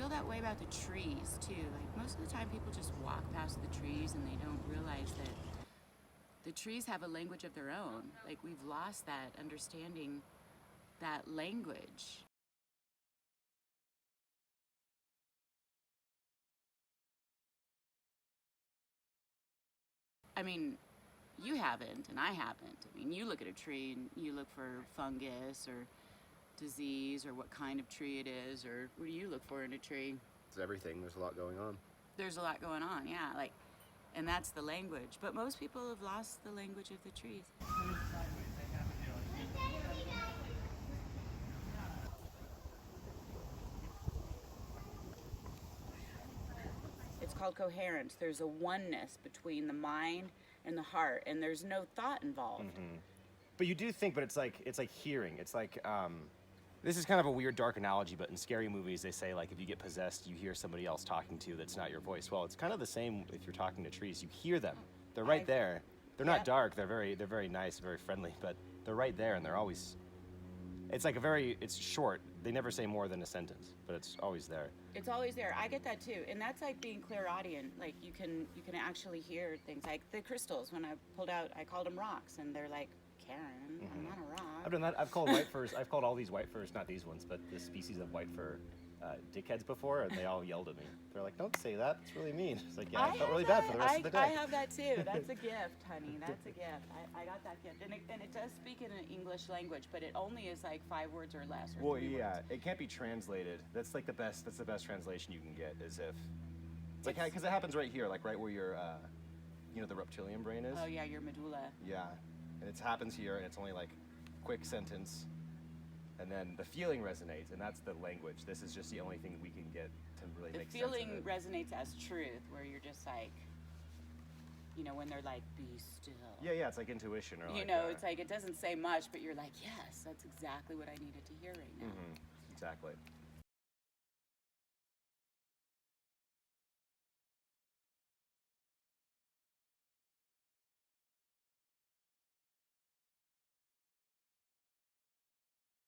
feel that way about the trees too. Like most of the time people just walk past the trees and they don't realize that the trees have a language of their own. Like we've lost that understanding, that language. I mean, you haven't and I haven't. I mean, you look at a tree and you look for fungus or disease or what kind of tree it is, or what do you look for in a tree? It's everything. There's a lot going on. There's a lot going on, yeah, like, and that's the language. But most people have lost the language of the trees. It's called coherence. There's a oneness between the mind and the heart, and there's no thought involved. But you do think, but it's like hearing. It's like this is kind of a weird, dark analogy, but in scary movies they say like if you get possessed, you hear somebody else talking to you that's not your voice. Well, it's kind of the same if you're talking to trees. You hear them. They're right there. They're not dark. They're very nice, very friendly, but they're right there, and they're always. It's like it's short. They never say more than a sentence, but it's always there. It's always there. I get that too, and that's like being clairaudient. Like you can actually hear things. Like the crystals. When I pulled out, I called them rocks, and they're like, Karen, I'm not a rock. I've done that. I've called white furs. I've called all these white furs, not these ones, but this species of white fur, dickheads before, and they all yelled at me. They're like, "Don't say that. It's really mean." It's like, yeah, I felt really bad for the rest of the day. I have that too. That's a gift, honey. That's a gift. I got that gift, and it does speak in an English language, but it only is like 5 words or less. Or Well, 3 yeah, words. it can't be translated. That's like the best. That's the best translation you can get. Is if it's like because it happens right here, like right where your, the reptilian brain is. Oh yeah, your medulla. Yeah, and it happens here, and it's only like quick sentence, and then the feeling resonates, and that's the language. This is just the only thing we can get to really The make feeling sense of it. resonates as truth, where you're just like, when they're like, be still. Yeah, it's like intuition, or It's like it doesn't say much, but you're like, yes, that's exactly what I needed to hear right now. Exactly.